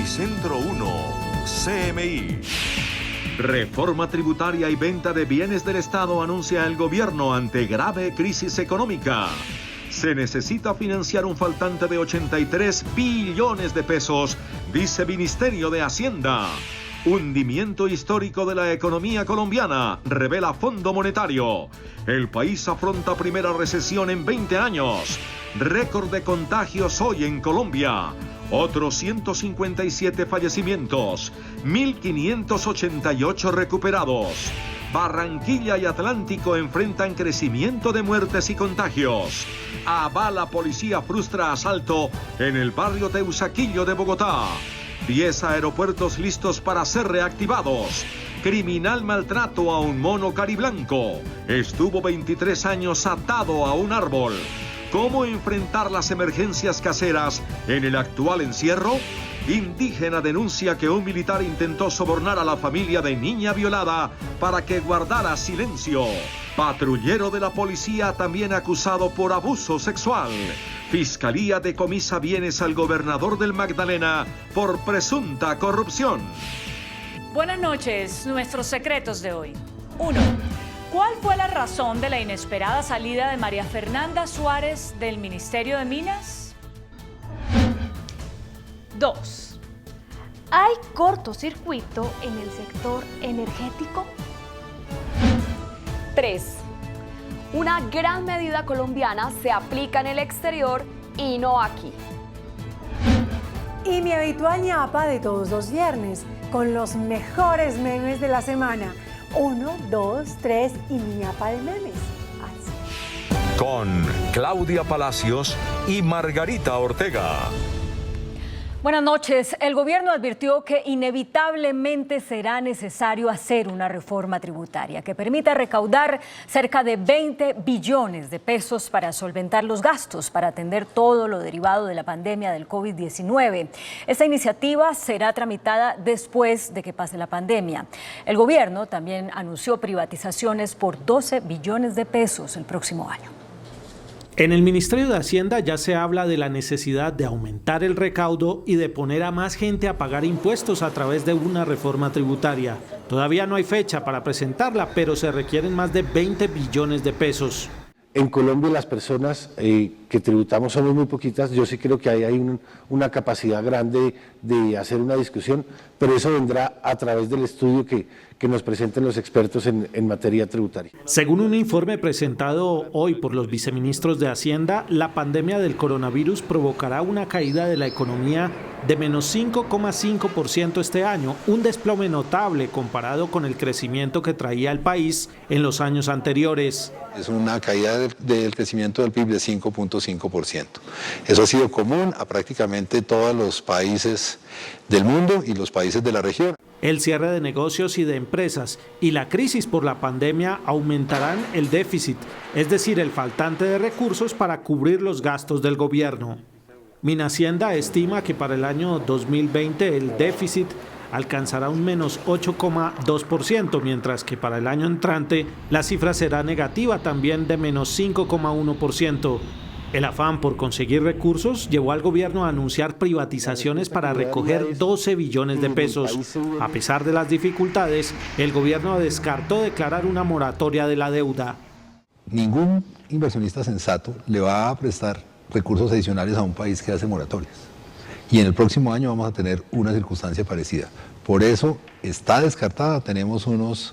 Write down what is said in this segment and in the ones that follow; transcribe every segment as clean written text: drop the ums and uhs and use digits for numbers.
Epicentro 1, CMI. Reforma tributaria y venta de bienes del Estado anuncia el gobierno ante grave crisis económica. Se necesita financiar un faltante de 83 billones de pesos, dice Ministerio de Hacienda. Hundimiento histórico de la economía colombiana, revela Fondo Monetario. El país afronta primera recesión en 20 años. Récord de contagios hoy en Colombia. Otros 157 fallecimientos, 1.588 recuperados. Barranquilla y Atlántico enfrentan crecimiento de muertes y contagios. Avala policía frustra asalto en el barrio Teusaquillo de Bogotá. 10 aeropuertos listos para ser reactivados. Criminal maltrato a un mono cariblanco. Estuvo 23 años atado a un árbol. ¿Cómo enfrentar las emergencias caseras en el actual encierro? Indígena denuncia que un militar intentó sobornar a la familia de niña violada para que guardara silencio. Patrullero de la policía también acusado por abuso sexual. Fiscalía decomisa bienes al gobernador del Magdalena por presunta corrupción. Buenas noches, nuestros secretos de hoy. 1. ¿Cuál fue la razón de la inesperada salida de María Fernanda Suárez del Ministerio de Minas? 2. ¿Hay cortocircuito en el sector energético? 3. Una gran medida colombiana se aplica en el exterior y no aquí. Y mi habitual ñapa de todos los viernes, con los mejores memes de la semana. 1, 2, 3 y mi ñapa de memes. Así. Con Claudia Palacios y Margarita Ortega. Buenas noches. El gobierno advirtió que inevitablemente será necesario hacer una reforma tributaria que permita recaudar cerca de 20 billones de pesos para solventar los gastos para atender todo lo derivado de la pandemia del COVID-19. Esta iniciativa será tramitada después de que pase la pandemia. El gobierno también anunció privatizaciones por 12 billones de pesos el próximo año. En el Ministerio de Hacienda ya se habla de la necesidad de aumentar el recaudo y de poner a más gente a pagar impuestos a través de una reforma tributaria. Todavía no hay fecha para presentarla, pero se requieren más de 20 billones de pesos. En Colombia las personas que tributamos somos muy poquitas. Yo sí creo que hay una capacidad grande de hacer una discusión, pero eso vendrá a través del estudio que nos presenten los expertos en materia tributaria. Según un informe presentado hoy por los viceministros de Hacienda, la pandemia del coronavirus provocará una caída de la economía de menos 5,5% este año, un desplome notable comparado con el crecimiento que traía el país en los años anteriores. Es una caída del crecimiento del PIB de 5,5%. Eso ha sido común a prácticamente todos los países del mundo y los países de la región. El cierre de negocios y de empresas y la crisis por la pandemia aumentarán el déficit, es decir, el faltante de recursos para cubrir los gastos del gobierno. Minhacienda estima que para el año 2020 el déficit alcanzará un menos 8,2%, mientras que para el año entrante la cifra será negativa también de menos 5,1%. El afán por conseguir recursos llevó al gobierno a anunciar privatizaciones para recoger 12 billones de pesos. A pesar de las dificultades, el gobierno descartó declarar una moratoria de la deuda. Ningún inversionista sensato le va a prestar recursos adicionales a un país que hace moratorias. Y en el próximo año vamos a tener una circunstancia parecida. Por eso está descartada, tenemos unas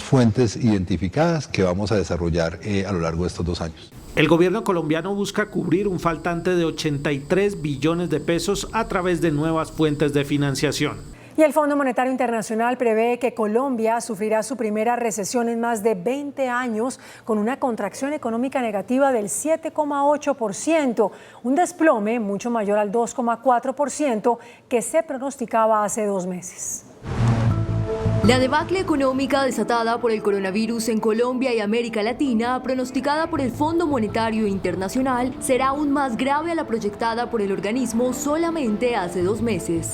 fuentes identificadas que vamos a desarrollar a lo largo de estos 2 años. El gobierno colombiano busca cubrir un faltante de 83 billones de pesos a través de nuevas fuentes de financiación. Y el Fondo Monetario Internacional prevé que Colombia sufrirá su primera recesión en más de 20 años con una contracción económica negativa del 7,8%, un desplome mucho mayor al 2,4% que se pronosticaba hace 2 meses. La debacle económica desatada por el coronavirus en Colombia y América Latina, pronosticada por el Fondo Monetario Internacional, será aún más grave a la proyectada por el organismo solamente hace 2 meses.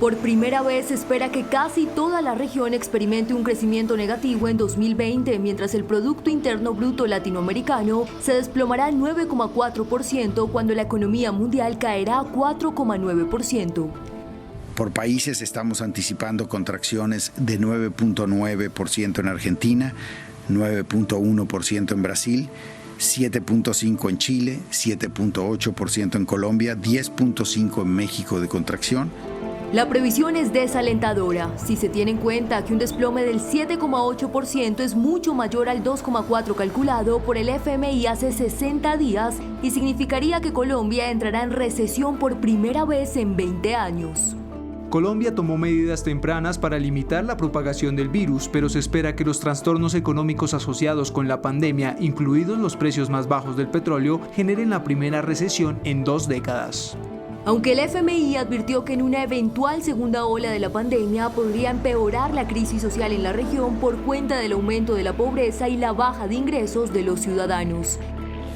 Por primera vez se espera que casi toda la región experimente un crecimiento negativo en 2020, mientras el Producto Interno Bruto latinoamericano se desplomará al 9,4% cuando la economía mundial caerá a 4,9%. Por países estamos anticipando contracciones de 9.9% en Argentina, 9.1% en Brasil, 7.5% en Chile, 7.8% en Colombia, 10.5% en México de contracción. La previsión es desalentadora si se tiene en cuenta que un desplome del 7,8% es mucho mayor al 2,4% calculado por el FMI hace 60 días y significaría que Colombia entrará en recesión por primera vez en 20 años. Colombia tomó medidas tempranas para limitar la propagación del virus, pero se espera que los trastornos económicos asociados con la pandemia, incluidos los precios más bajos del petróleo, generen la primera recesión en 2 décadas. Aunque el FMI advirtió que en una eventual segunda ola de la pandemia podría empeorar la crisis social en la región por cuenta del aumento de la pobreza y la baja de ingresos de los ciudadanos.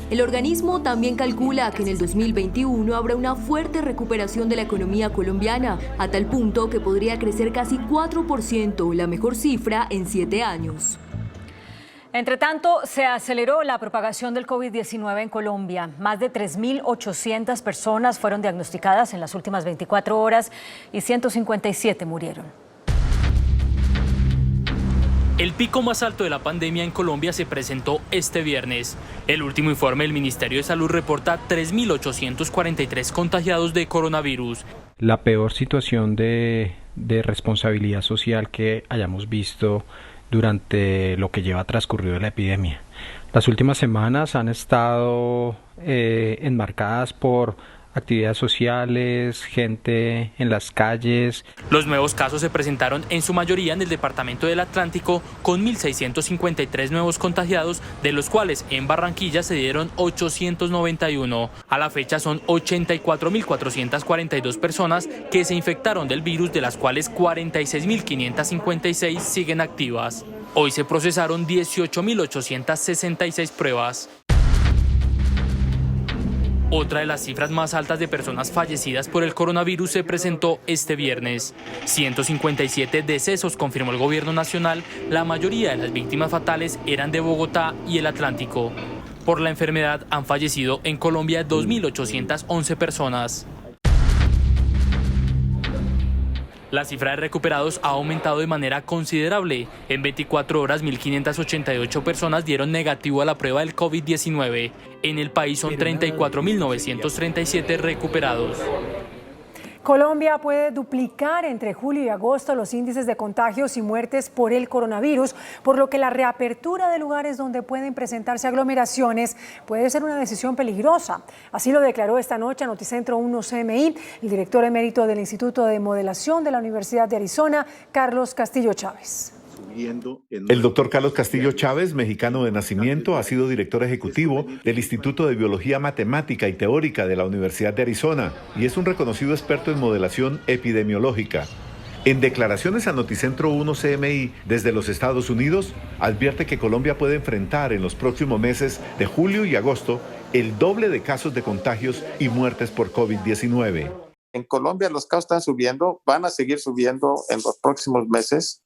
El organismo también calcula que en el 2021 habrá una fuerte recuperación de la economía colombiana, a tal punto que podría crecer casi 4%, la mejor cifra en 7 años. Entre tanto, se aceleró la propagación del COVID-19 en Colombia. Más de 3.800 personas fueron diagnosticadas en las últimas 24 horas y 157 murieron. El pico más alto de la pandemia en Colombia se presentó este viernes. El último informe del Ministerio de Salud reporta 3.843 contagiados de coronavirus. La peor situación de responsabilidad social que hayamos visto durante lo que lleva transcurrido la epidemia. Las últimas semanas han estado enmarcadas por actividades sociales, gente en las calles. Los nuevos casos se presentaron en su mayoría en el departamento del Atlántico, con 1.653 nuevos contagiados, de los cuales en Barranquilla se dieron 891. A la fecha son 84.442 personas que se infectaron del virus, de las cuales 46.556 siguen activas. Hoy se procesaron 18.866 pruebas. Otra de las cifras más altas de personas fallecidas por el coronavirus se presentó este viernes. 157 decesos confirmó el gobierno nacional. La mayoría de las víctimas fatales eran de Bogotá y el Atlántico. Por la enfermedad han fallecido en Colombia 2.811 personas. La cifra de recuperados ha aumentado de manera considerable. En 24 horas, 1.588 personas dieron negativo a la prueba del COVID-19. En el país son 34.937 recuperados. Colombia puede duplicar entre julio y agosto los índices de contagios y muertes por el coronavirus, por lo que la reapertura de lugares donde pueden presentarse aglomeraciones puede ser una decisión peligrosa. Así lo declaró esta noche a Noticentro 1 CMI el director emérito del Instituto de Modelación de la Universidad de Arizona, Carlos Castillo Chávez. El doctor Carlos Castillo Chávez, mexicano de nacimiento, ha sido director ejecutivo del Instituto de Biología Matemática y Teórica de la Universidad de Arizona y es un reconocido experto en modelación epidemiológica. En declaraciones a Noticentro 1 CMI desde los Estados Unidos, advierte que Colombia puede enfrentar en los próximos meses de julio y agosto el doble de casos de contagios y muertes por COVID-19. En Colombia los casos están subiendo, van a seguir subiendo en los próximos meses.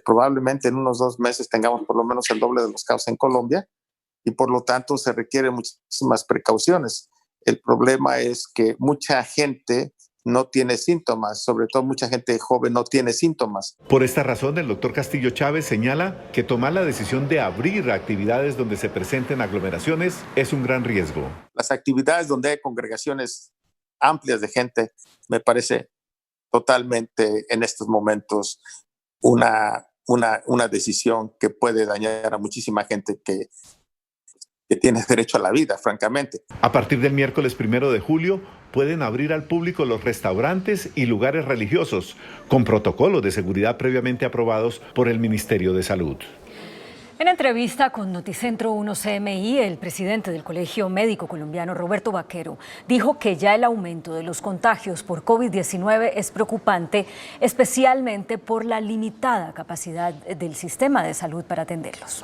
Probablemente en unos 2 meses tengamos por lo menos el doble de los casos en Colombia y por lo tanto se requieren muchísimas precauciones. El problema es que mucha gente no tiene síntomas, sobre todo mucha gente joven no tiene síntomas. Por esta razón, el doctor Castillo Chávez señala que tomar la decisión de abrir actividades donde se presenten aglomeraciones es un gran riesgo. Las actividades donde hay congregaciones amplias de gente me parece totalmente en estos momentos una decisión que puede dañar a muchísima gente que tiene derecho a la vida, francamente. A partir del miércoles 1 de julio pueden abrir al público los restaurantes y lugares religiosos con protocolos de seguridad previamente aprobados por el Ministerio de Salud. En entrevista con Noticentro 1 CMI, el presidente del Colegio Médico Colombiano, Roberto Vaquero, dijo que ya el aumento de los contagios por COVID-19 es preocupante, especialmente por la limitada capacidad del sistema de salud para atenderlos.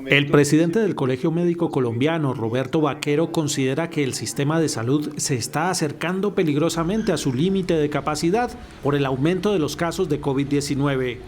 El presidente del Colegio Médico Colombiano, Roberto Vaquero, considera que el sistema de salud se está acercando peligrosamente a su límite de capacidad por el aumento de los casos de COVID-19.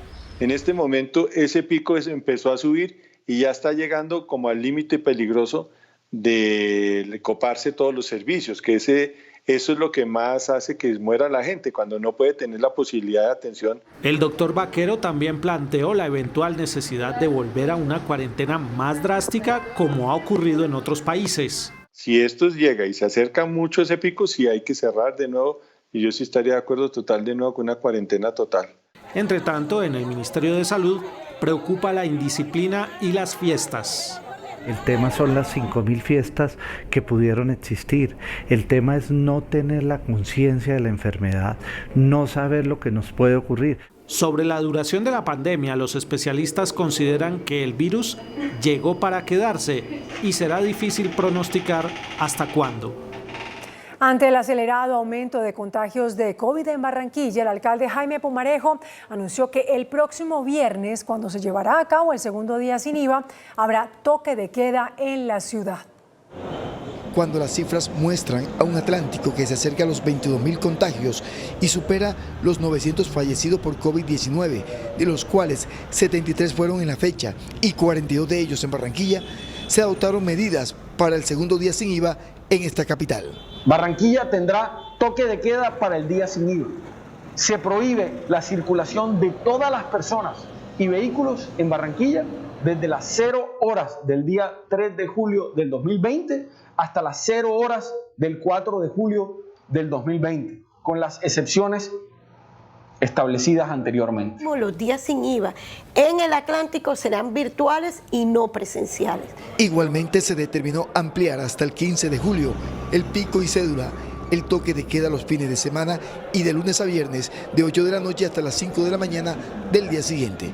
En este momento ese pico empezó a subir y ya está llegando como al límite peligroso de coparse todos los servicios, que ese eso es lo que más hace que muera la gente, cuando no puede tener la posibilidad de atención. El doctor Vaquero también planteó la eventual necesidad de volver a una cuarentena más drástica, como ha ocurrido en otros países. Si esto llega y se acerca mucho a ese pico, sí hay que cerrar de nuevo, y yo sí estaría de acuerdo total de nuevo con una cuarentena total. Entre tanto, en el Ministerio de Salud preocupa la indisciplina y las fiestas. El tema son las 5.000 fiestas que pudieron existir. El tema es no tener la conciencia de la enfermedad, no saber lo que nos puede ocurrir. Sobre la duración de la pandemia, los especialistas consideran que el virus llegó para quedarse y será difícil pronosticar hasta cuándo. Ante el acelerado aumento de contagios de COVID en Barranquilla, el alcalde Jaime Pumarejo anunció que el próximo viernes, cuando se llevará a cabo el segundo día sin IVA, habrá toque de queda en la ciudad. Cuando las cifras muestran a un Atlántico que se acerca a los 22.000 contagios y supera los 900 fallecidos por COVID-19, de los cuales 73 fueron en la fecha y 42 de ellos en Barranquilla, se adoptaron medidas para el segundo día sin IVA en esta capital. Barranquilla tendrá toque de queda para el día sin IVA. Se prohíbe la circulación de todas las personas y vehículos en Barranquilla desde las 0 horas del día 3 de julio del 2020 hasta las 0 horas del 4 de julio del 2020, con las excepciones establecidas anteriormente. Los días sin IVA en el Atlántico serán virtuales y no presenciales. Igualmente se determinó ampliar hasta el 15 de julio el pico y cédula, el toque de queda los fines de semana y de lunes a viernes de 8 de la noche hasta las 5 de la mañana del día siguiente.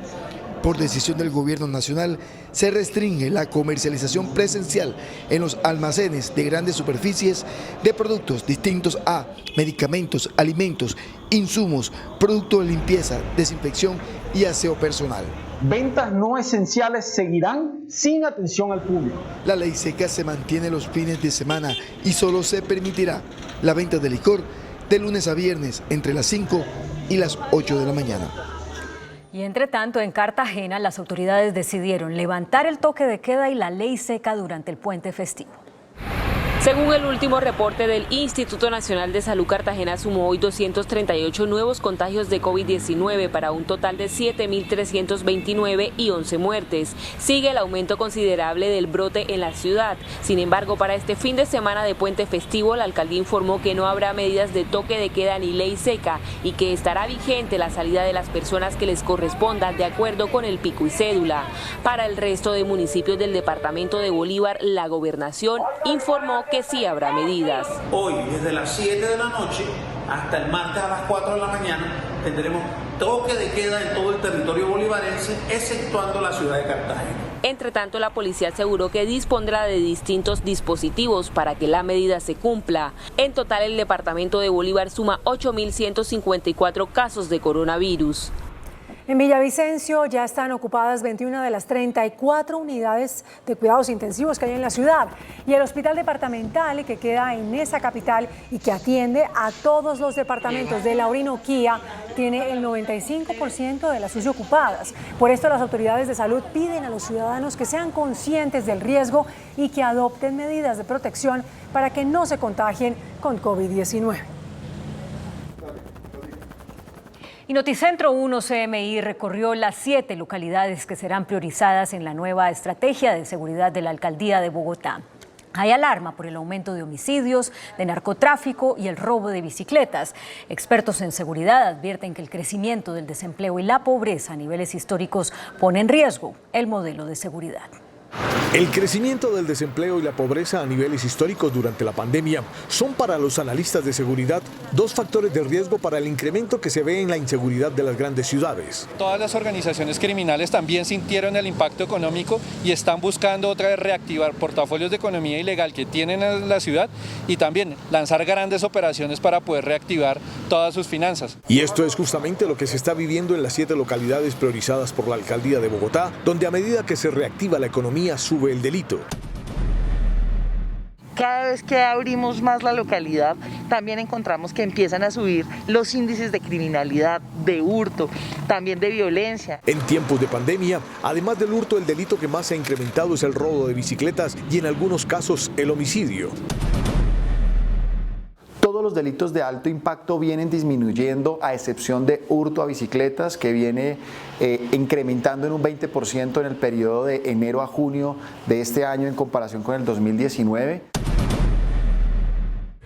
Por decisión del gobierno nacional, se restringe la comercialización presencial en los almacenes de grandes superficies de productos distintos a medicamentos, alimentos, insumos, productos de limpieza, desinfección y aseo personal. Ventas no esenciales seguirán sin atención al público. La ley seca se mantiene los fines de semana y solo se permitirá la venta de licor de lunes a viernes entre las 5 y las 8 de la mañana. Y entre tanto, en Cartagena, las autoridades decidieron levantar el toque de queda y la ley seca durante el puente festivo. Según el último reporte del Instituto Nacional de Salud, Cartagena sumó hoy 238 nuevos contagios de COVID-19 para un total de 7.329 y 11 muertes. Sigue el aumento considerable del brote en la ciudad. Sin embargo, para este fin de semana de puente festivo, la alcaldía informó que no habrá medidas de toque de queda ni ley seca y que estará vigente la salida de las personas que les corresponda de acuerdo con el pico y cédula. Para el resto de municipios del departamento de Bolívar, la gobernación informó que sí habrá medidas. Hoy, desde las 7 de la noche hasta el martes a las 4 de la mañana, tendremos toque de queda en todo el territorio bolivarense, exceptuando la ciudad de Cartagena. Entre tanto, la policía aseguró que dispondrá de distintos dispositivos para que la medida se cumpla. En total, el departamento de Bolívar suma 8.154 casos de coronavirus. En Villavicencio ya están ocupadas 21 de las 34 unidades de cuidados intensivos que hay en la ciudad. Y el hospital departamental que queda en esa capital y que atiende a todos los departamentos de la Orinoquía tiene el 95% de las UCI ocupadas. Por esto las autoridades de salud piden a los ciudadanos que sean conscientes del riesgo y que adopten medidas de protección para que no se contagien con COVID-19. Y Noticentro 1 CMI recorrió las 7 localidades que serán priorizadas en la nueva estrategia de seguridad de la Alcaldía de Bogotá. Hay alarma por el aumento de homicidios, de narcotráfico y el robo de bicicletas. Expertos en seguridad advierten que el crecimiento del desempleo y la pobreza a niveles históricos pone en riesgo el modelo de seguridad. El crecimiento del desempleo y la pobreza a niveles históricos durante la pandemia son para los analistas de seguridad dos factores de riesgo para el incremento que se ve en la inseguridad de las grandes ciudades. Todas las organizaciones criminales también sintieron el impacto económico y están buscando otra vez reactivar portafolios de economía ilegal que tienen en la ciudad y también lanzar grandes operaciones para poder reactivar todas sus finanzas. Y esto es justamente lo que se está viviendo en las 7 localidades priorizadas por la Alcaldía de Bogotá, donde a medida que se reactiva la economía sube el delito. Cada vez que abrimos más la localidad, también encontramos que empiezan a subir los índices de criminalidad, de hurto, también de violencia. En tiempos de pandemia, además del hurto, el delito que más se ha incrementado es el robo de bicicletas y en algunos casos el homicidio. Todos los delitos de alto impacto vienen disminuyendo, a excepción de hurto a bicicletas, que viene incrementando en un 20% en el periodo de enero a junio de este año en comparación con el 2019.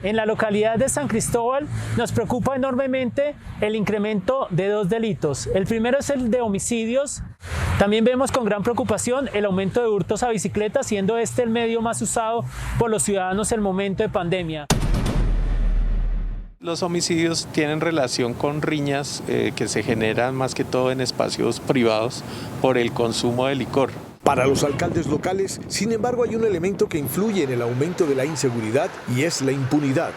En la localidad de San Cristóbal nos preocupa enormemente el incremento de 2 delitos. El primero es el de homicidios. También vemos con gran preocupación el aumento de hurtos a bicicletas, siendo este el medio más usado por los ciudadanos en el momento de pandemia. Los homicidios tienen relación con riñas que se generan más que todo en espacios privados por el consumo de licor. Para los alcaldes locales, sin embargo, hay un elemento que influye en el aumento de la inseguridad y es la impunidad.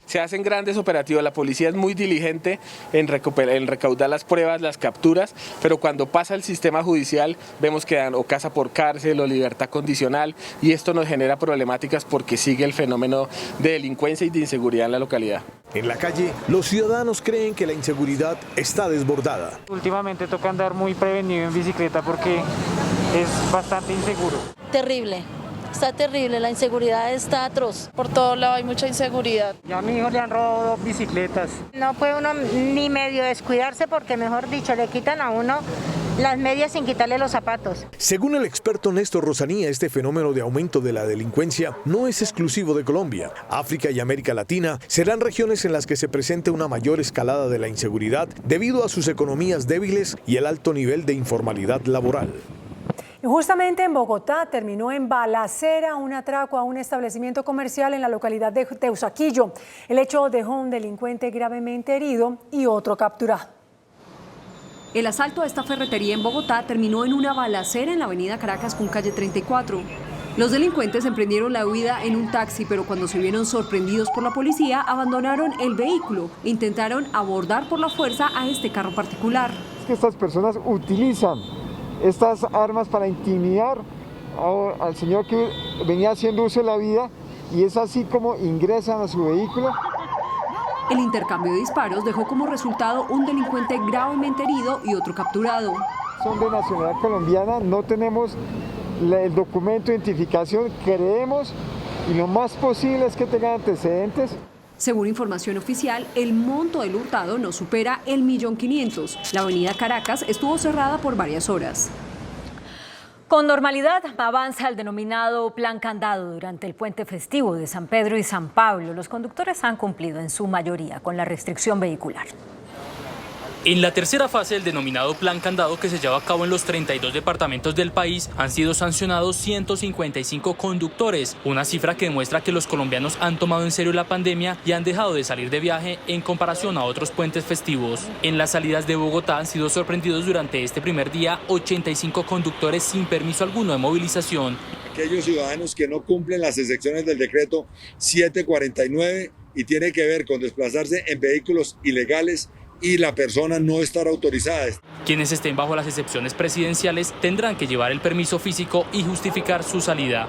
Se hacen grandes operativos, la policía es muy diligente en recaudar las pruebas, las capturas, pero cuando pasa el sistema judicial vemos que dan o casa por cárcel o libertad condicional, y esto nos genera problemáticas porque sigue el fenómeno de delincuencia y de inseguridad en la localidad. En la calle, los ciudadanos creen que la inseguridad está desbordada. Últimamente toca andar muy prevenido en bicicleta porque es bastante inseguro. Terrible. Está terrible, la inseguridad está atroz. Por todo lado hay mucha inseguridad. Ya a mi hijo le han robado 2 bicicletas. No puede uno ni medio descuidarse porque, mejor dicho, le quitan a uno las medias sin quitarle los zapatos. Según el experto Néstor Rosanía, este fenómeno de aumento de la delincuencia no es exclusivo de Colombia. África y América Latina serán regiones en las que se presente una mayor escalada de la inseguridad debido a sus economías débiles y el alto nivel de informalidad laboral. Y justamente en Bogotá terminó en balacera un atraco a un establecimiento comercial en la localidad de Teusaquillo. El hecho dejó un delincuente gravemente herido y otro capturado. El asalto a esta ferretería en Bogotá terminó en una balacera en la avenida Caracas con calle 34. Los delincuentes emprendieron la huida en un taxi, pero cuando se vieron sorprendidos por la policía, abandonaron el vehículo e intentaron abordar por la fuerza a este carro particular. Es que estas personas utilizan estas armas para intimidar al señor que venía haciendo uso de la vida, y es así como ingresan a su vehículo. El intercambio de disparos dejó como resultado un delincuente gravemente herido y otro capturado. Son de nacionalidad colombiana, no tenemos el documento de identificación, creemos, y lo más posible es que tengan antecedentes. Según información oficial, el monto del hurtado no supera el 1.500.000. La avenida Caracas estuvo cerrada por varias horas. Con normalidad avanza el denominado Plan Candado durante el puente festivo de San Pedro y San Pablo. Los conductores han cumplido en su mayoría con la restricción vehicular. En la tercera fase del denominado Plan Candado, que se lleva a cabo en los 32 departamentos del país, han sido sancionados 155 conductores, una cifra que demuestra que los colombianos han tomado en serio la pandemia y han dejado de salir de viaje en comparación a otros puentes festivos. En las salidas de Bogotá han sido sorprendidos durante este primer día 85 conductores sin permiso alguno de movilización. Aquellos ciudadanos que no cumplen las excepciones del decreto 749 y tiene que ver con desplazarse en vehículos ilegales y la persona no estar autorizada. Quienes estén bajo las excepciones presidenciales tendrán que llevar el permiso físico y justificar su salida.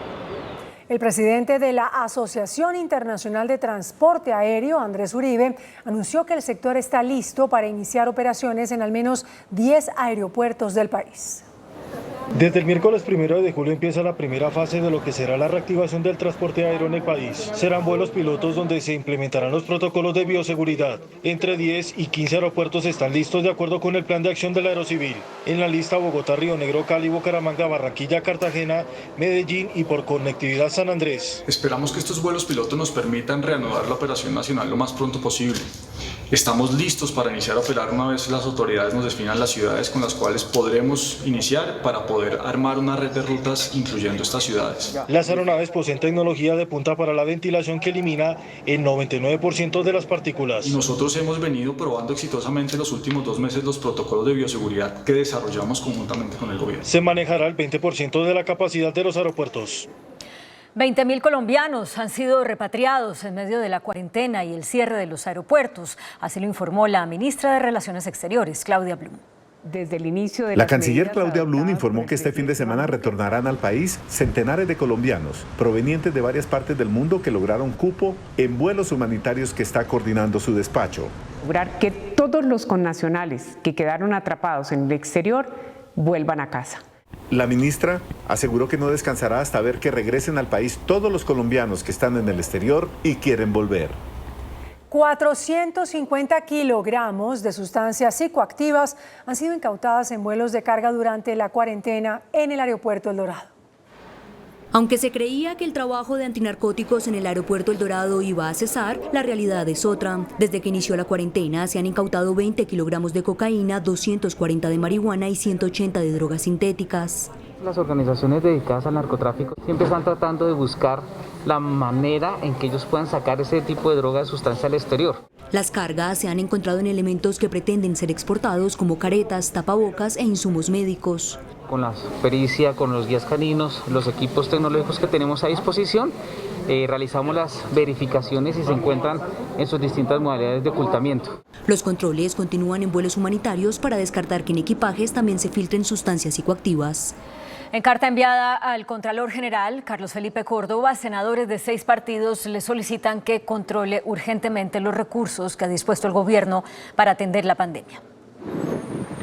El presidente de la Asociación Internacional de Transporte Aéreo, Andrés Uribe, anunció que el sector está listo para iniciar operaciones en al menos 10 aeropuertos del país. Desde el miércoles 1 de julio empieza la primera fase de lo que será la reactivación del transporte aéreo en el país. Serán vuelos pilotos donde se implementarán los protocolos de bioseguridad. Entre 10 y 15 aeropuertos están listos de acuerdo con el plan de acción del Aerocivil. En la lista Bogotá, Río Negro, Cali, Bucaramanga, Barranquilla, Cartagena, Medellín y por conectividad San Andrés. Esperamos que estos vuelos pilotos nos permitan reanudar la operación nacional lo más pronto posible. Estamos listos para iniciar a operar una vez las autoridades nos definan las ciudades con las cuales podremos iniciar para poder armar una red de rutas incluyendo estas ciudades. Las aeronaves poseen tecnología de punta para la ventilación que elimina el 99% de las partículas. Y nosotros hemos venido probando exitosamente en los últimos 2 meses los protocolos de bioseguridad que desarrollamos conjuntamente con el gobierno. Se manejará el 20% de la capacidad de los aeropuertos. 20.000 colombianos han sido repatriados en medio de la cuarentena y el cierre de los aeropuertos. Así lo informó la ministra de Relaciones Exteriores, Claudia Blum. Desde el inicio de la canciller Claudia Blum informó que este fin de semana retornarán al país centenares de colombianos provenientes de varias partes del mundo que lograron cupo en vuelos humanitarios que está coordinando su despacho. Lograr que todos los connacionales que quedaron atrapados en el exterior vuelvan a casa. La ministra aseguró que no descansará hasta ver que regresen al país todos los colombianos que están en el exterior y quieren volver. 450 kilogramos de sustancias psicoactivas han sido incautadas en vuelos de carga durante la cuarentena en el aeropuerto El Dorado. Aunque se creía que el trabajo de antinarcóticos en el aeropuerto El Dorado iba a cesar, la realidad es otra. Desde que inició la cuarentena se han incautado 20 kilogramos de cocaína, 240 de marihuana y 180 de drogas sintéticas. Las organizaciones dedicadas al narcotráfico siempre están tratando de buscar la manera en que ellos puedan sacar ese tipo de droga de sustancia al exterior. Las cargas se han encontrado en elementos que pretenden ser exportados como caretas, tapabocas e insumos médicos. Con la pericia, con los guías caninos, los equipos tecnológicos que tenemos a disposición, realizamos las verificaciones y se encuentran en sus distintas modalidades de ocultamiento. Los controles continúan en vuelos humanitarios para descartar que en equipajes también se filtren sustancias psicoactivas. En carta enviada al Contralor General, Carlos Felipe Córdoba, senadores de 6 partidos le solicitan que controle urgentemente los recursos que ha dispuesto el gobierno para atender la pandemia.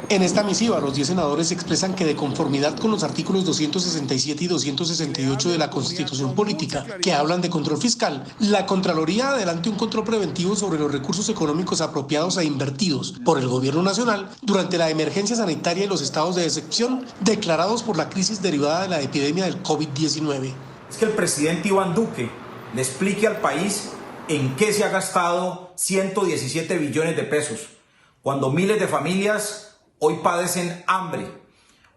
En esta misiva, los 10 senadores expresan que de conformidad con los artículos 267 y 268 de la Constitución Política, que hablan de control fiscal, la Contraloría adelante un control preventivo sobre los recursos económicos apropiados e invertidos por el Gobierno Nacional durante la emergencia sanitaria y los estados de excepción declarados por la crisis derivada de la epidemia del COVID-19. Es que el presidente Iván Duque le explique al país en qué se ha gastado 117 billones de pesos, cuando miles de familias hoy padecen hambre.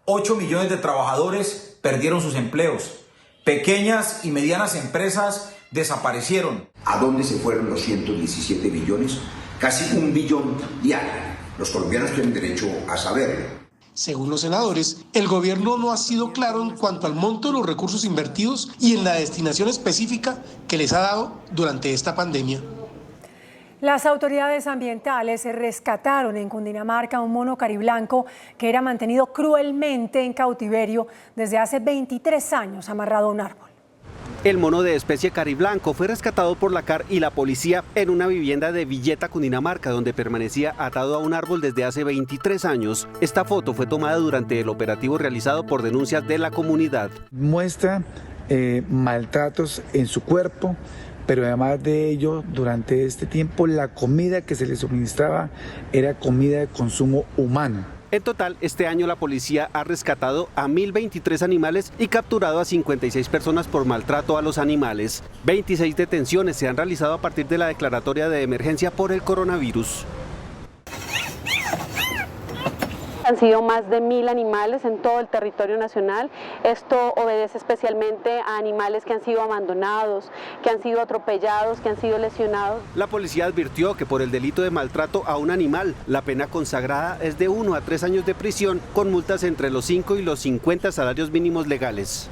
8 millones de trabajadores perdieron sus empleos. Pequeñas y medianas empresas desaparecieron. ¿A dónde se fueron los 117 billones? Casi 1 billón diario. Los colombianos tienen derecho a saberlo. Según los senadores, el gobierno no ha sido claro en cuanto al monto de los recursos invertidos y en la destinación específica que les ha dado durante esta pandemia. Las autoridades ambientales rescataron en Cundinamarca un mono cariblanco que era mantenido cruelmente en cautiverio desde hace 23 años amarrado a un árbol. El mono de especie cariblanco fue rescatado por la CAR y la policía en una vivienda de Villeta, Cundinamarca, donde permanecía atado a un árbol desde hace 23 años. Esta foto fue tomada durante el operativo realizado por denuncias de la comunidad. Muestra maltratos en su cuerpo, pero además de ello, durante este tiempo la comida que se le suministraba era comida de consumo humano. En total, este año la policía ha rescatado a 1.023 animales y capturado a 56 personas por maltrato a los animales. 26 detenciones se han realizado a partir de la declaratoria de emergencia por el coronavirus. Han sido más de 1.000 animales en todo el territorio nacional. Esto obedece especialmente a animales que han sido abandonados, que han sido atropellados, que han sido lesionados. La policía advirtió que por el delito de maltrato a un animal, la pena consagrada es de 1 a 3 años de prisión, con multas entre los 5 y los 50 salarios mínimos legales.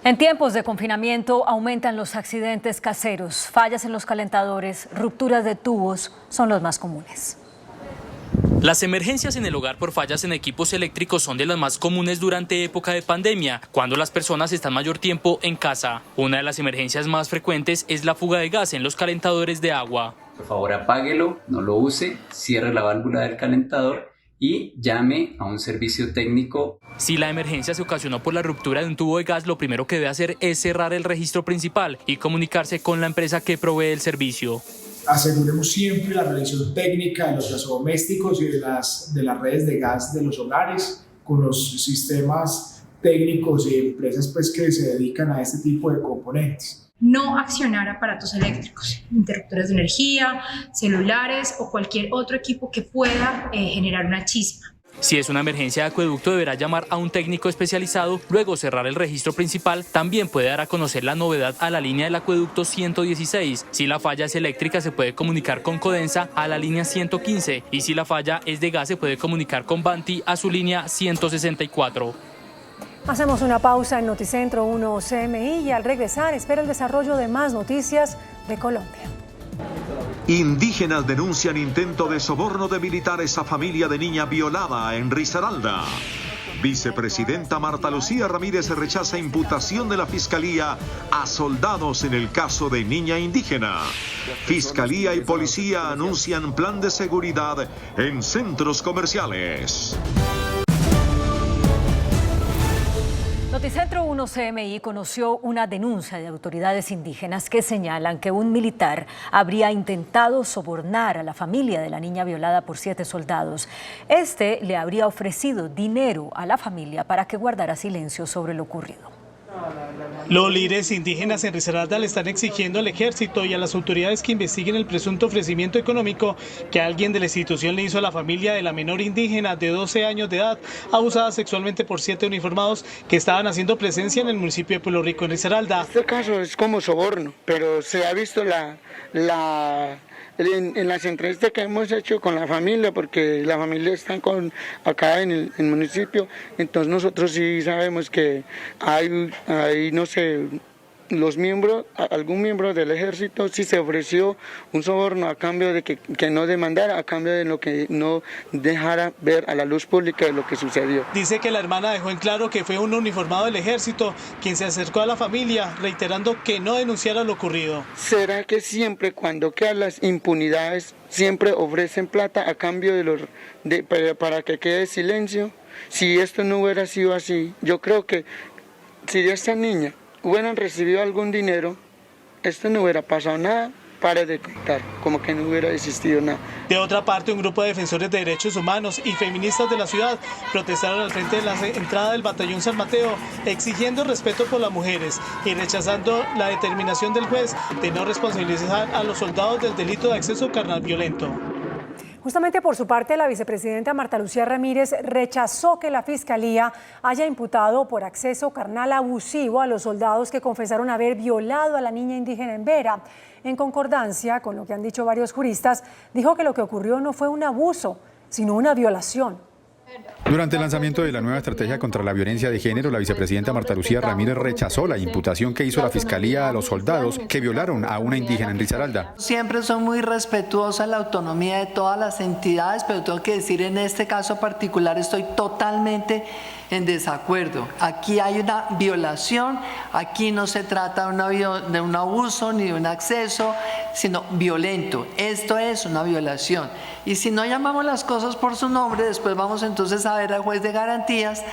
En tiempos de confinamiento aumentan los accidentes caseros, fallas en los calentadores, rupturas de tubos son los más comunes. Las emergencias en el hogar por fallas en equipos eléctricos son de las más comunes durante época de pandemia, cuando las personas están mayor tiempo en casa. Una de las emergencias más frecuentes es la fuga de gas en los calentadores de agua. Por favor, apáguelo, no lo use, cierre la válvula del calentador y llame a un servicio técnico. Si la emergencia se ocasionó por la ruptura de un tubo de gas, lo primero que debe hacer es cerrar el registro principal y comunicarse con la empresa que provee el servicio. Aseguremos siempre la revisión técnica de los gasodomésticos y de las redes de gas de los hogares con los sistemas técnicos y empresas que se dedican a este tipo de componentes. No accionar aparatos eléctricos, interruptores de energía, celulares o cualquier otro equipo que pueda generar una chispa. Si es una emergencia de acueducto, deberá llamar a un técnico especializado, luego cerrar el registro principal. También puede dar a conocer la novedad a la línea del acueducto 116. Si la falla es eléctrica, se puede comunicar con Codensa a la línea 115. Y si la falla es de gas, se puede comunicar con Banti a su línea 164. Hacemos una pausa en Noticentro 1 CMI y al regresar espera el desarrollo de más noticias de Colombia. Indígenas denuncian intento de soborno de militares a familia de niña violada en Risaralda. Vicepresidenta Marta Lucía Ramírez rechaza imputación de la Fiscalía a soldados en el caso de niña indígena. Fiscalía y policía anuncian plan de seguridad en centros comerciales. Noticentro 1 CMI conoció una denuncia de autoridades indígenas que señalan que un militar habría intentado sobornar a la familia de la niña violada por 7 soldados. Este le habría ofrecido dinero a la familia para que guardara silencio sobre lo ocurrido. Los líderes indígenas en Risaralda le están exigiendo al ejército y a las autoridades que investiguen el presunto ofrecimiento económico que alguien de la institución le hizo a la familia de la menor indígena de 12 años de edad, abusada sexualmente por 7 uniformados que estaban haciendo presencia en el municipio de Pueblo Rico, en Risaralda. Este caso es como soborno, pero se ha visto en las entrevistas que hemos hecho con la familia, porque la familia está acá en el municipio, entonces nosotros sí sabemos que hay no sé, algún miembro del ejército sí se ofreció un soborno a cambio de que no demandara, a cambio de lo que no dejara ver a la luz pública de lo que sucedió. Dice que la hermana dejó en claro que fue un uniformado del ejército quien se acercó a la familia, reiterando que no denunciara lo ocurrido. ¿Será que siempre cuando quedan las impunidades siempre ofrecen plata a cambio para que quede silencio? Si esto no hubiera sido así, yo creo que si esta niña hubieran recibido algún dinero, esto no hubiera pasado nada, para de contar, como que no hubiera existido nada. De otra parte, un grupo de defensores de derechos humanos y feministas de la ciudad protestaron al frente de la entrada del batallón San Mateo, exigiendo respeto por las mujeres y rechazando la determinación del juez de no responsabilizar a los soldados del delito de acceso carnal violento. Justamente por su parte, la vicepresidenta Marta Lucía Ramírez rechazó que la Fiscalía haya imputado por acceso carnal abusivo a los soldados que confesaron haber violado a la niña indígena en Vera. En concordancia con lo que han dicho varios juristas, dijo que lo que ocurrió no fue un abuso, sino una violación. Durante el lanzamiento de la nueva estrategia contra la violencia de género, la vicepresidenta Marta Lucía Ramírez rechazó la imputación que hizo la Fiscalía a los soldados que violaron a una indígena en Risaralda. Siempre soy muy respetuosa de la autonomía de todas las entidades, pero tengo que decir en este caso particular estoy totalmente en desacuerdo. Aquí hay una violación, aquí no se trata de un abuso ni de un acceso, sino violento. Esto es una violación. Y si no llamamos las cosas por su nombre, después vamos entonces a ver al juez de garantías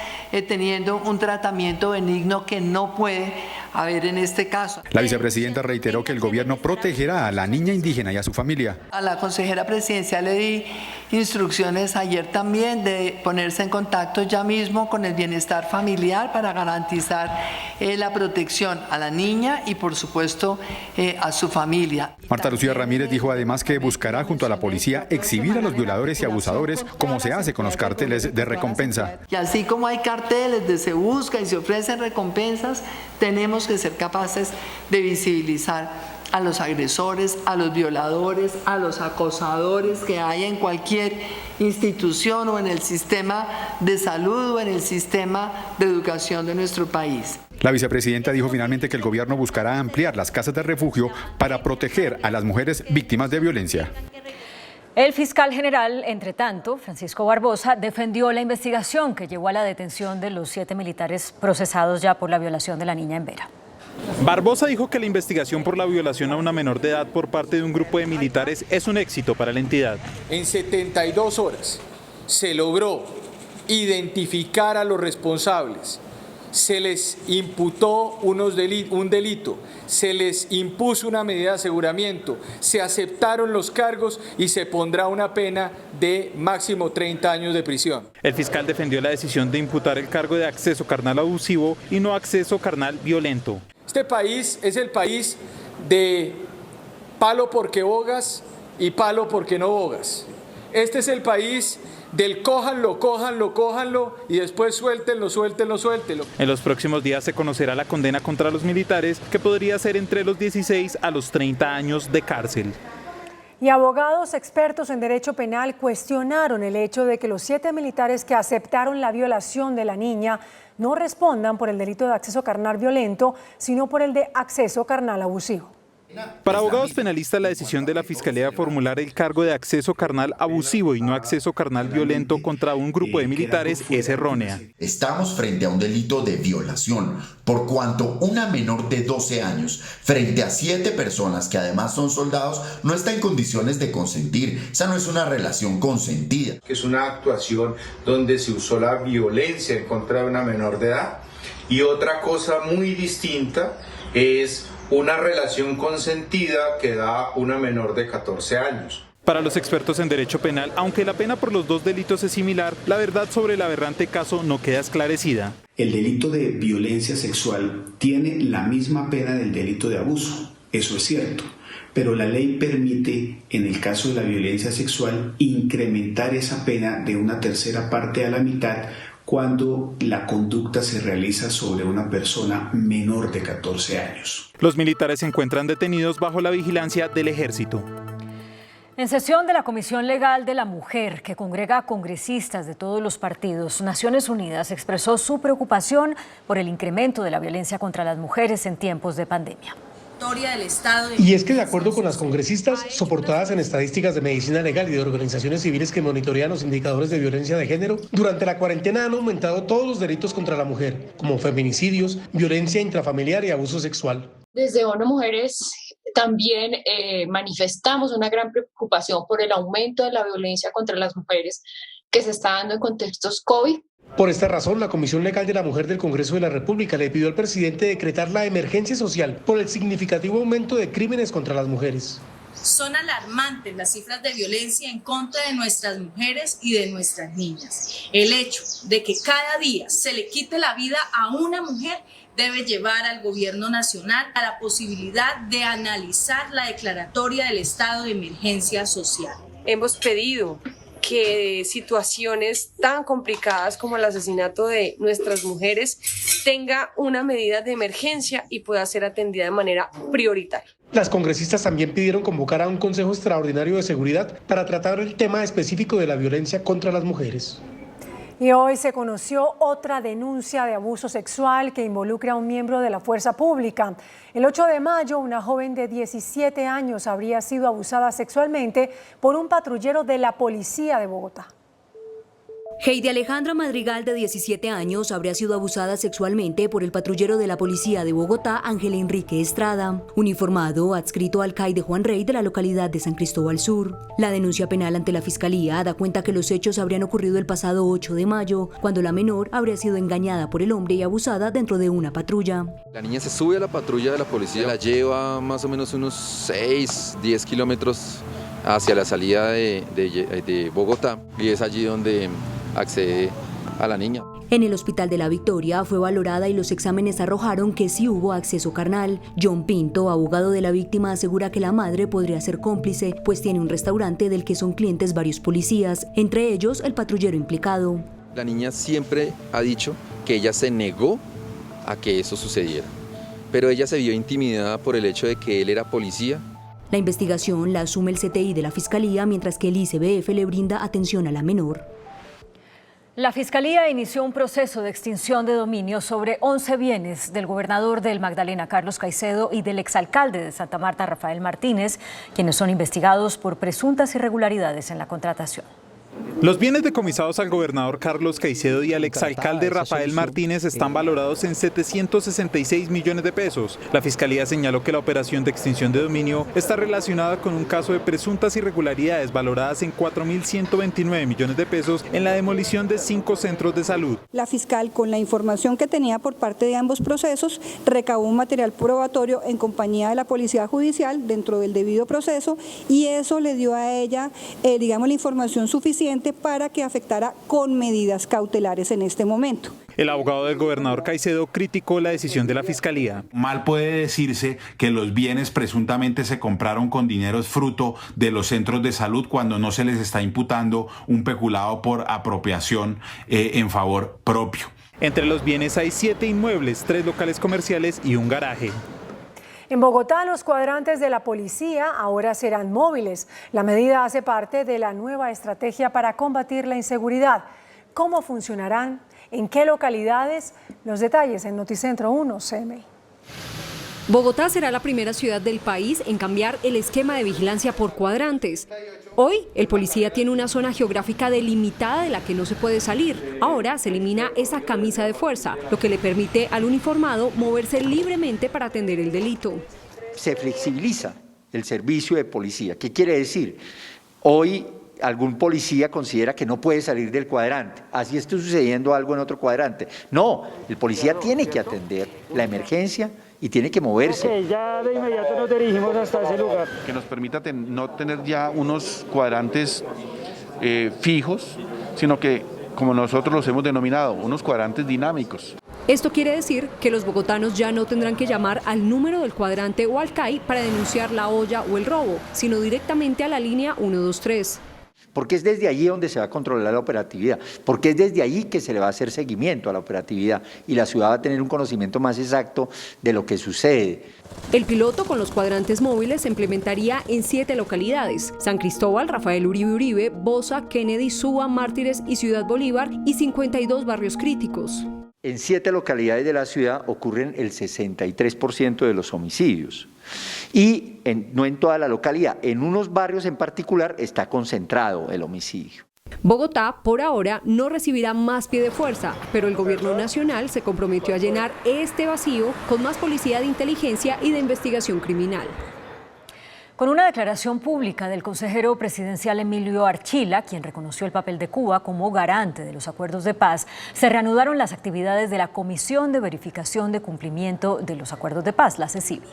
teniendo un tratamiento benigno que no puede haber en este caso. La vicepresidenta reiteró que el gobierno protegerá a la niña indígena y a su familia. A la consejera presidencial le di instrucciones ayer también de ponerse en contacto ya mismo con el bienestar familiar para garantizar la protección a la niña y por supuesto a su familia. Marta Lucía Ramírez dijo además que buscará junto a la policía exhibir a los violadores y abusadores como se hace con los carteles de recompensa. Y así como hay carteles de se busca y se ofrecen recompensas, tenemos que ser capaces de visibilizar a los agresores, a los violadores, a los acosadores que hay en cualquier institución o en el sistema de salud o en el sistema de educación de nuestro país. La vicepresidenta dijo finalmente que el gobierno buscará ampliar las casas de refugio para proteger a las mujeres víctimas de violencia. El fiscal general, entre tanto, Francisco Barbosa, defendió la investigación que llevó a la detención de los 7 militares procesados ya por la violación de la niña en Vera. Barbosa dijo que la investigación por la violación a una menor de edad por parte de un grupo de militares es un éxito para la entidad. En 72 horas se logró identificar a los responsables, se les imputó un delito, se les impuso una medida de aseguramiento, se aceptaron los cargos y se pondrá una pena de máximo 30 años de prisión. El fiscal defendió la decisión de imputar el cargo de acceso carnal abusivo y no acceso carnal violento. Este país es el país de palo porque bogas y palo porque no bogas. Este es el país del cójanlo, cójanlo, cójanlo y después suéltenlo, suéltenlo, suéltenlo. En los próximos días se conocerá la condena contra los militares, que podría ser entre los 16 a los 30 años de cárcel. Y abogados expertos en derecho penal cuestionaron el hecho de que los 7 militares que aceptaron la violación de la niña no respondan por el delito de acceso carnal violento, sino por el de acceso carnal abusivo. Para abogados penalistas, la decisión de la Fiscalía de formular el cargo de acceso carnal abusivo y no acceso carnal violento contra un grupo de militares es errónea. Estamos frente a un delito de violación, por cuanto una menor de 12 años, frente a 7 personas que además son soldados, no está en condiciones de consentir. Esa no es una relación consentida. Es una actuación donde se usó la violencia en contra de una menor de edad. Y otra cosa muy distinta es una relación consentida que da una menor de 14 años. Para los expertos en derecho penal, aunque la pena por los dos delitos es similar, la verdad sobre el aberrante caso no queda esclarecida. El delito de violencia sexual tiene la misma pena del delito de abuso, eso es cierto, pero la ley permite, en el caso de la violencia sexual, incrementar esa pena de una tercera parte a la mitad cuando la conducta se realiza sobre una persona menor de 14 años. Los militares se encuentran detenidos bajo la vigilancia del ejército. En sesión de la Comisión Legal de la Mujer, que congrega a congresistas de todos los partidos, Naciones Unidas expresó su preocupación por el incremento de la violencia contra las mujeres en tiempos de pandemia. Y es que de acuerdo con las congresistas, soportadas en estadísticas de medicina legal y de organizaciones civiles que monitorean los indicadores de violencia de género, durante la cuarentena han aumentado todos los delitos contra la mujer, como feminicidios, violencia intrafamiliar y abuso sexual. Desde ONU Mujeres también manifestamos una gran preocupación por el aumento de la violencia contra las mujeres que se está dando en contextos COVID. Por esta razón, la Comisión Legal de la Mujer del Congreso de la República le pidió al presidente decretar la emergencia social por el significativo aumento de crímenes contra las mujeres. Son alarmantes las cifras de violencia en contra de nuestras mujeres y de nuestras niñas. El hecho de que cada día se le quite la vida a una mujer debe llevar al gobierno nacional a la posibilidad de analizar la declaratoria del estado de emergencia social. Hemos pedido que situaciones tan complicadas como el asesinato de nuestras mujeres tenga una medida de emergencia y pueda ser atendida de manera prioritaria. Las congresistas también pidieron convocar a un Consejo Extraordinario de Seguridad para tratar el tema específico de la violencia contra las mujeres. Y hoy se conoció otra denuncia de abuso sexual que involucra a un miembro de la fuerza pública. El 8 de mayo, una joven de 17 años habría sido abusada sexualmente por un patrullero de la policía de Bogotá. Heidi Alejandra Madrigal, de 17 años, habría sido abusada sexualmente por el patrullero de la policía de Bogotá, Ángel Enrique Estrada, uniformado adscrito al CAI de Juan Rey de la localidad de San Cristóbal Sur. La denuncia penal ante la Fiscalía da cuenta que los hechos habrían ocurrido el pasado 8 de mayo, cuando la menor habría sido engañada por el hombre y abusada dentro de una patrulla. La niña se sube a la patrulla de la policía, la lleva más o menos unos 6-10 kilómetros hacia la salida de Bogotá, y es allí donde accede a la niña. En el Hospital de la Victoria fue valorada y los exámenes arrojaron que sí hubo acceso carnal. John Pinto, abogado de la víctima, asegura que la madre podría ser cómplice, pues tiene un restaurante del que son clientes varios policías, entre ellos el patrullero implicado. La niña siempre ha dicho que ella se negó a que eso sucediera, pero ella se vio intimidada por el hecho de que él era policía. La investigación la asume el CTI de la Fiscalía, mientras que el ICBF le brinda atención a la menor. La Fiscalía inició un proceso de extinción de dominio sobre 11 bienes del gobernador del Magdalena, Carlos Caicedo, y del exalcalde de Santa Marta, Rafael Martínez, quienes son investigados por presuntas irregularidades en la contratación. Los bienes decomisados al gobernador Carlos Caicedo y al exalcalde Rafael Martínez están valorados en 766 millones de pesos. La Fiscalía señaló que la operación de extinción de dominio está relacionada con un caso de presuntas irregularidades valoradas en 4.129 millones de pesos en la demolición de 5 centros de salud. La fiscal, con la información que tenía por parte de ambos procesos, recabó un material probatorio en compañía de la Policía Judicial dentro del debido proceso, y eso le dio a ella, la información suficiente para que afectara con medidas cautelares en este momento. El abogado del gobernador Caicedo criticó la decisión de la Fiscalía. Mal puede decirse que los bienes presuntamente se compraron con dineros fruto de los centros de salud cuando no se les está imputando un peculado por apropiación en favor propio. Entre los bienes hay 7 inmuebles, 3 locales comerciales y un garaje. En Bogotá, los cuadrantes de la policía ahora serán móviles. La medida hace parte de la nueva estrategia para combatir la inseguridad. ¿Cómo funcionarán? ¿En qué localidades? Los detalles en Noticentro 1 CMI. Bogotá será la primera ciudad del país en cambiar el esquema de vigilancia por cuadrantes. Hoy, el policía tiene una zona geográfica delimitada de la que no se puede salir. Ahora se elimina esa camisa de fuerza, lo que le permite al uniformado moverse libremente para atender el delito. Se flexibiliza el servicio de policía. ¿Qué quiere decir? Hoy algún policía considera que no puede salir del cuadrante, así esté sucediendo algo en otro cuadrante. No, el policía tiene que atender la emergencia y tiene que moverse. Okay, ya de inmediato nos dirigimos hasta ese lugar. Que nos permita no tener ya unos cuadrantes fijos, sino que, como nosotros los hemos denominado, unos cuadrantes dinámicos. Esto quiere decir que los bogotanos ya no tendrán que llamar al número del cuadrante o al CAI para denunciar la olla o el robo, sino directamente a la línea 123. Porque es desde allí donde se va a controlar la operatividad, porque es desde allí que se le va a hacer seguimiento a la operatividad y la ciudad va a tener un conocimiento más exacto de lo que sucede. El piloto con los cuadrantes móviles se implementaría en 7 localidades: San Cristóbal, Rafael Uribe Uribe, Bosa, Kennedy, Suba, Mártires y Ciudad Bolívar, y 52 barrios críticos. En 7 localidades de la ciudad ocurren el 63% de los homicidios. Y no en toda la localidad, en unos barrios en particular está concentrado el homicidio. Bogotá, por ahora, no recibirá más pie de fuerza, pero el gobierno nacional se comprometió a llenar este vacío con más policía de inteligencia y de investigación criminal. Con una declaración pública del consejero presidencial Emilio Archila, quien reconoció el papel de Cuba como garante de los acuerdos de paz, se reanudaron las actividades de la Comisión de Verificación de Cumplimiento de los Acuerdos de Paz, la CECIVI.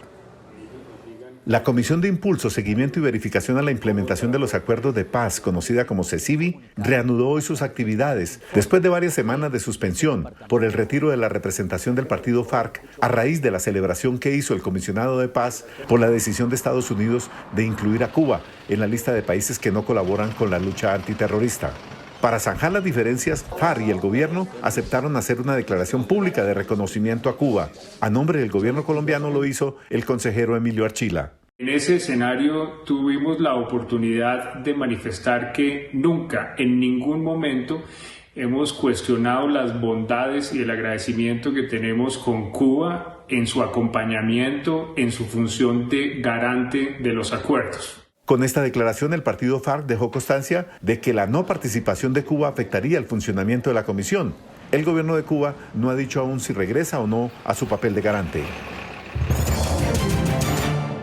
La Comisión de Impulso, Seguimiento y Verificación a la Implementación de los Acuerdos de Paz, conocida como CECIVI, reanudó hoy sus actividades después de varias semanas de suspensión por el retiro de la representación del partido FARC a raíz de la celebración que hizo el comisionado de paz por la decisión de Estados Unidos de incluir a Cuba en la lista de países que no colaboran con la lucha antiterrorista. Para zanjar las diferencias, FARC y el gobierno aceptaron hacer una declaración pública de reconocimiento a Cuba. A nombre del gobierno colombiano lo hizo el consejero Emilio Archila. En ese escenario tuvimos la oportunidad de manifestar que nunca, en ningún momento, hemos cuestionado las bondades y el agradecimiento que tenemos con Cuba en su acompañamiento, en su función de garante de los acuerdos. Con esta declaración, el partido FARC dejó constancia de que la no participación de Cuba afectaría el funcionamiento de la comisión. El gobierno de Cuba no ha dicho aún si regresa o no a su papel de garante.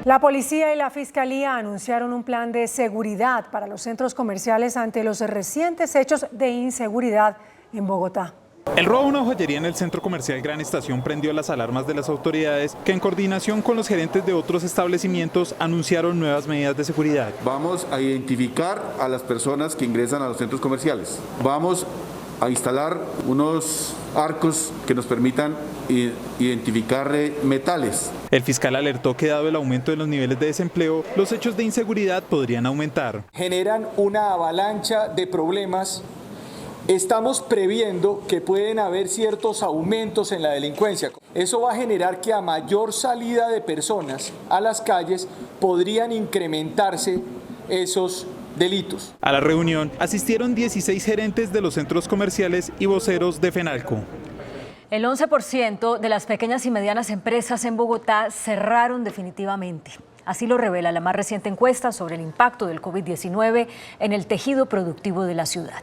La policía y la fiscalía anunciaron un plan de seguridad para los centros comerciales ante los recientes hechos de inseguridad en Bogotá. El robo a una joyería en el centro comercial Gran Estación prendió las alarmas de las autoridades, que en coordinación con los gerentes de otros establecimientos anunciaron nuevas medidas de seguridad. Vamos a identificar a las personas que ingresan a los centros comerciales. Vamos a instalar unos arcos que nos permitan identificar metales. El fiscal alertó que dado el aumento de los niveles de desempleo, los hechos de inseguridad podrían aumentar. Generan una avalancha de problemas. Estamos previendo que pueden haber ciertos aumentos en la delincuencia. Eso va a generar que a mayor salida de personas a las calles podrían incrementarse esos delitos. A la reunión asistieron 16 gerentes de los centros comerciales y voceros de FENALCO. El 11% de las pequeñas y medianas empresas en Bogotá cerraron definitivamente. Así lo revela la más reciente encuesta sobre el impacto del COVID-19 en el tejido productivo de la ciudad.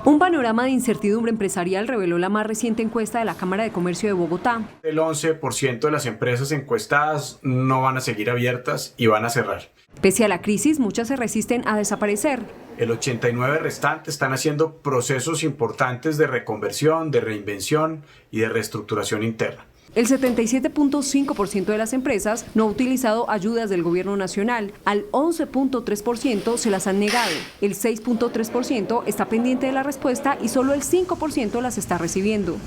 Un panorama de incertidumbre empresarial reveló la más reciente encuesta de la Cámara de Comercio de Bogotá. El 11% de las empresas encuestadas no van a seguir abiertas y van a cerrar. Pese a la crisis, muchas se resisten a desaparecer. El 89% restante están haciendo procesos importantes de reconversión, de reinvención y de reestructuración interna. El 77.5% de las empresas no ha utilizado ayudas del gobierno nacional. Al 11.3% se las han negado. El 6.3% está pendiente de la respuesta y solo el 5% las está recibiendo.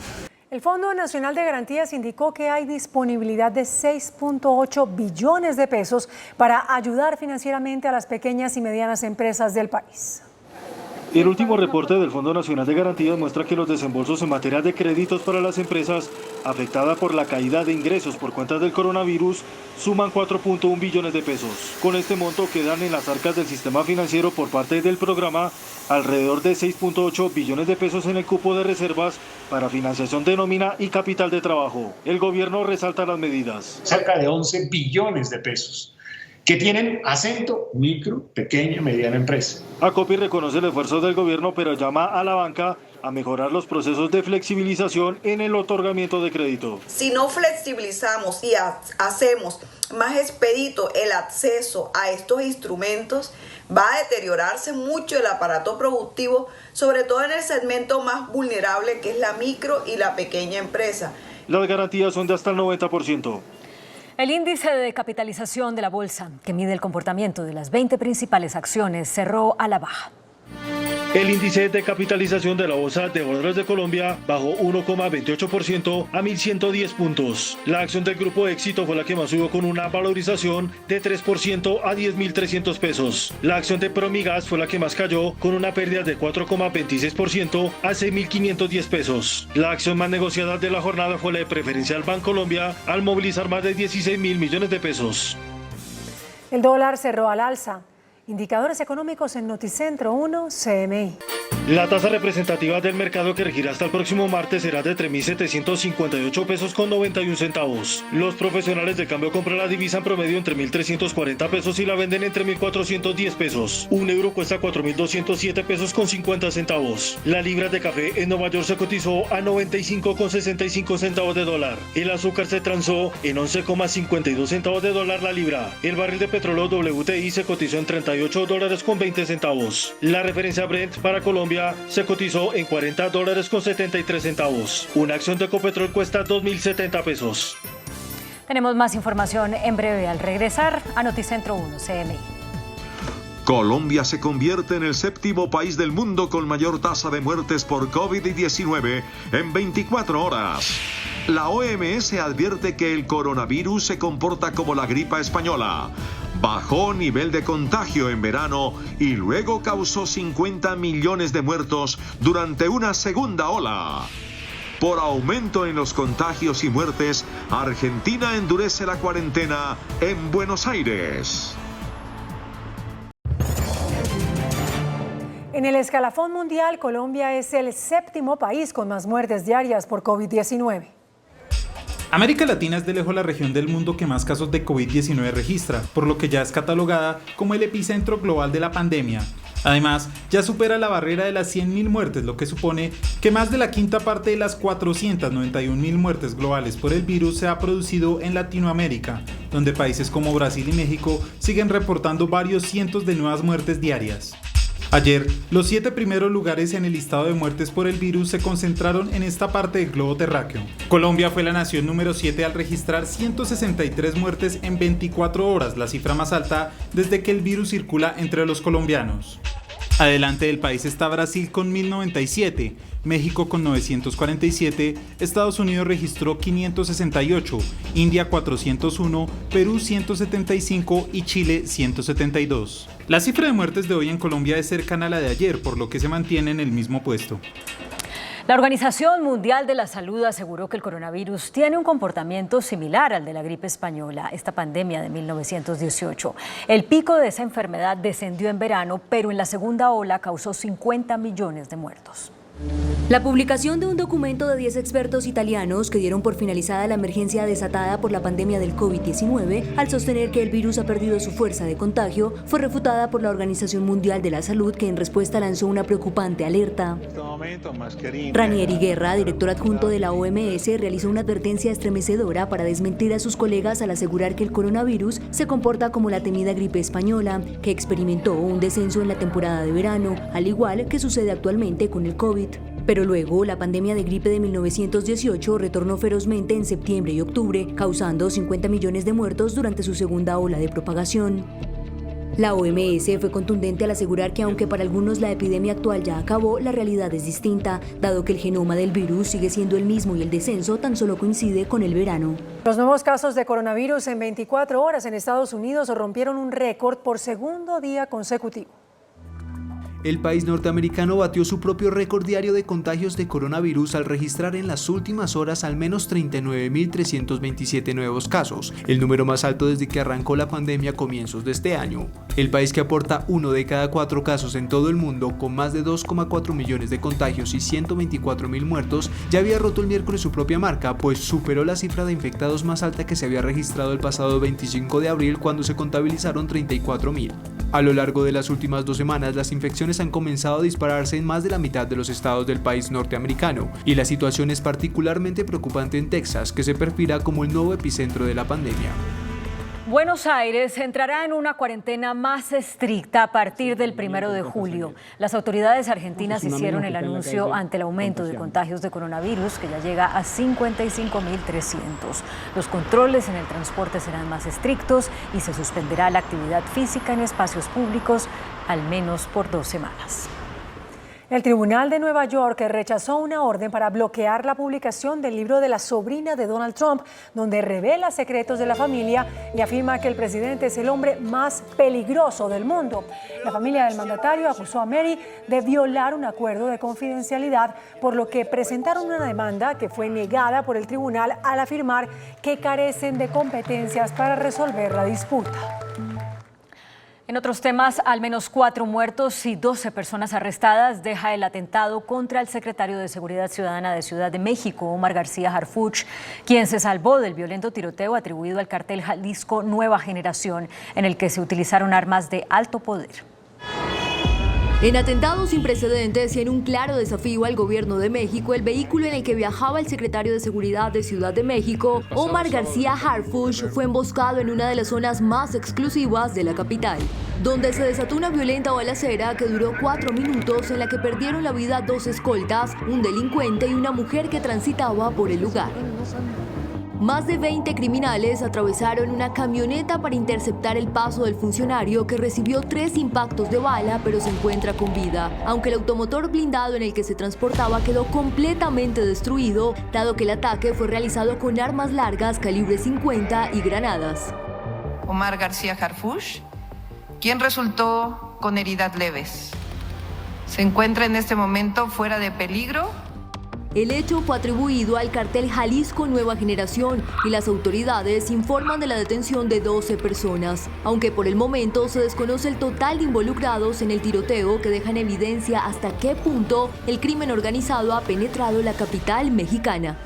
El Fondo Nacional de Garantías indicó que hay disponibilidad de 6.8 billones de pesos para ayudar financieramente a las pequeñas y medianas empresas del país. El último reporte del Fondo Nacional de Garantías muestra que los desembolsos en materia de créditos para las empresas afectadas por la caída de ingresos por cuenta del coronavirus suman 4.1 billones de pesos. Con este monto quedan en las arcas del sistema financiero por parte del programa alrededor de 6.8 billones de pesos en el cupo de reservas para financiación de nómina y capital de trabajo. El gobierno resalta las medidas. Cerca de 11 billones de pesos. Que tienen acento micro, pequeña y mediana empresa. Acopi reconoce el esfuerzo del gobierno, pero llama a la banca a mejorar los procesos de flexibilización en el otorgamiento de crédito. Si no flexibilizamos y hacemos más expedito el acceso a estos instrumentos, va a deteriorarse mucho el aparato productivo, sobre todo en el segmento más vulnerable que es la micro y la pequeña empresa. Las garantías son de hasta el 90%. El índice de capitalización de la bolsa, que mide el comportamiento de las 20 principales acciones, cerró a la baja. El índice de capitalización de la Bolsa de Valores de Colombia bajó 1,28% a 1.110 puntos. La acción del Grupo Éxito fue la que más subió con una valorización de 3% a 10.300 pesos. La acción de Promigas fue la que más cayó con una pérdida de 4,26% a 6.510 pesos. La acción más negociada de la jornada fue la de Preferencial Bancolombia al movilizar más de 16.000 millones de pesos. El dólar cerró al alza. Indicadores económicos en Noticentro 1, CMI. La tasa representativa del mercado que regirá hasta el próximo martes será de 3.758 pesos con 91 centavos. Los profesionales de cambio compran la divisa en promedio entre 1.340 pesos y la venden entre 1.410 pesos. Un euro cuesta 4.207 pesos con 50 centavos. La libra de café en Nueva York se cotizó a 95,65 centavos de dólar. El azúcar se transó en 11,52 centavos de dólar la libra. El barril de petróleo WTI se cotizó en $38 con 20 centavos. La referencia Brent para Colombia se cotizó en $40 con 73 centavos. Una acción de Ecopetrol cuesta 2.070 pesos. Tenemos más información en breve al regresar a Noticentro 1 CMI. Colombia se convierte en el 7º país del mundo con mayor tasa de muertes por COVID-19 en 24 horas. La OMS advierte que el coronavirus se comporta como la gripa española. Bajó nivel de contagio en verano y luego causó 50 millones de muertos durante una segunda ola. Por aumento en los contagios y muertes, Argentina endurece la cuarentena en Buenos Aires. En el escalafón mundial, Colombia es el 7º país con más muertes diarias por COVID-19. América Latina es de lejos la región del mundo que más casos de COVID-19 registra, por lo que ya es catalogada como el epicentro global de la pandemia. Además, ya supera la barrera de las 100.000 muertes, lo que supone que más de la quinta parte de las 491.000 muertes globales por el virus se ha producido en Latinoamérica, donde países como Brasil y México siguen reportando varios cientos de nuevas muertes diarias. Ayer, los 7 primeros lugares en el listado de muertes por el virus se concentraron en esta parte del globo terráqueo. Colombia fue la nación número 7 al registrar 163 muertes en 24 horas, la cifra más alta desde que el virus circula entre los colombianos. Adelante del país está Brasil con 1097, México con 947, Estados Unidos registró 568, India 401, Perú 175 y Chile 172. La cifra de muertes de hoy en Colombia es cercana a la de ayer, por lo que se mantiene en el mismo puesto. La Organización Mundial de la Salud aseguró que el coronavirus tiene un comportamiento similar al de la gripe española, esta pandemia de 1918. El pico de esa enfermedad descendió en verano, pero en la segunda ola causó 50 millones de muertos. La publicación de un documento de 10 expertos italianos que dieron por finalizada la emergencia desatada por la pandemia del COVID-19 al sostener que el virus ha perdido su fuerza de contagio fue refutada por la Organización Mundial de la Salud, que en respuesta lanzó una preocupante alerta. Ranieri Guerra, director adjunto de la OMS, realizó una advertencia estremecedora para desmentir a sus colegas al asegurar que el coronavirus se comporta como la temida gripe española, que experimentó un descenso en la temporada de verano, al igual que sucede actualmente con el COVID. Pero luego, la pandemia de gripe de 1918 retornó ferozmente en septiembre y octubre, causando 50 millones de muertos durante su segunda ola de propagación. La OMS fue contundente al asegurar que aunque para algunos la epidemia actual ya acabó, la realidad es distinta, dado que el genoma del virus sigue siendo el mismo y el descenso tan solo coincide con el verano. Los nuevos casos de coronavirus en 24 horas en Estados Unidos rompieron un récord por segundo día consecutivo. El país norteamericano batió su propio récord diario de contagios de coronavirus al registrar en las últimas horas al menos 39.327 nuevos casos, el número más alto desde que arrancó la pandemia a comienzos de este año. El país que aporta 1 de cada 4 casos en todo el mundo, con más de 2,4 millones de contagios y 124.000 muertos, ya había roto el miércoles su propia marca, pues superó la cifra de infectados más alta que se había registrado el pasado 25 de abril, cuando se contabilizaron 34.000. A lo largo de las últimas 2 semanas, las infecciones han comenzado a dispararse en más de la mitad de los estados del país norteamericano, y la situación es particularmente preocupante en Texas, que se perfila como el nuevo epicentro de la pandemia. Buenos Aires entrará en una cuarentena más estricta a partir del 1 de julio. Las autoridades argentinas hicieron el anuncio ante el aumento de contagios de coronavirus, que ya llega a 55.300. Los controles en el transporte serán más estrictos y se suspenderá la actividad física en espacios públicos al menos por 2 semanas. El Tribunal de Nueva York rechazó una orden para bloquear la publicación del libro de la sobrina de Donald Trump, donde revela secretos de la familia y afirma que el presidente es el hombre más peligroso del mundo. La familia del mandatario acusó a Mary de violar un acuerdo de confidencialidad, por lo que presentaron una demanda que fue negada por el tribunal al afirmar que carecen de competencias para resolver la disputa. En otros temas, al menos 4 muertos y 12 personas arrestadas deja el atentado contra el secretario de Seguridad Ciudadana de Ciudad de México, Omar García Harfuch, quien se salvó del violento tiroteo atribuido al cartel Jalisco Nueva Generación, en el que se utilizaron armas de alto poder. En atentados sin precedentes y en un claro desafío al gobierno de México, el vehículo en el que viajaba el secretario de Seguridad de Ciudad de México, Omar García Harfuch, fue emboscado en una de las zonas más exclusivas de la capital, donde se desató una violenta balacera que duró 4 minutos, en la que perdieron la vida 2 escoltas, un delincuente y una mujer que transitaba por el lugar. Más de 20 criminales atravesaron una camioneta para interceptar el paso del funcionario, que recibió 3 impactos de bala pero se encuentra con vida, aunque el automotor blindado en el que se transportaba quedó completamente destruido, dado que el ataque fue realizado con armas largas calibre 50 y granadas. Omar García Harfuch, quien resultó con heridas leves, se encuentra en este momento fuera de peligro. El hecho fue atribuido al cartel Jalisco Nueva Generación y las autoridades informan de la detención de 12 personas, aunque por el momento se desconoce el total de involucrados en el tiroteo, que deja en evidencia hasta qué punto el crimen organizado ha penetrado la capital mexicana.